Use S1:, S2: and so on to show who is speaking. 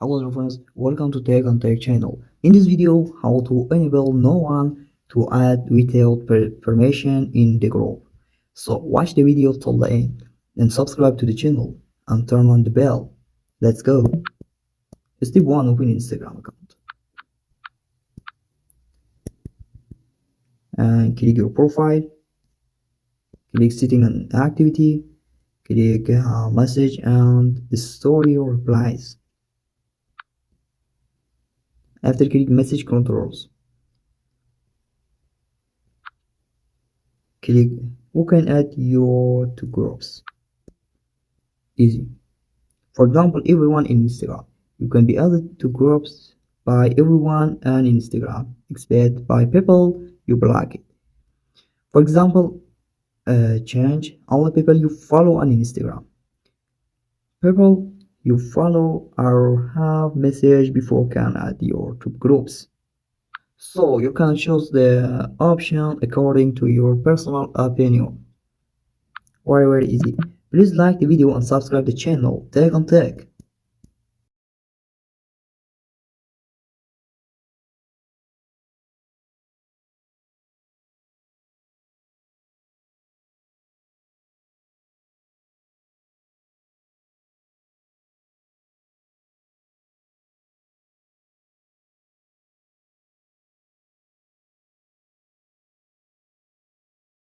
S1: Hello dear friends, welcome to techt channel. In this video, how to enable no one to add without permission in the group. So watch the video till the end and subscribe to the channel and turn on the bell. Let's go. Step 1. Open Instagram account and click your profile, click setting and activity, click message and the story or replies. After click message controls, click who can add your two groups. Easy. For example, everyone in Instagram. You can be added to groups by everyone on Instagram, except by people you block it. For example, change all the people you follow on Instagram. People you follow or have message before can add your two groups. So you can choose the option according to your personal opinion. Very easy. Please like the video and subscribe the channel. Tech on Tech.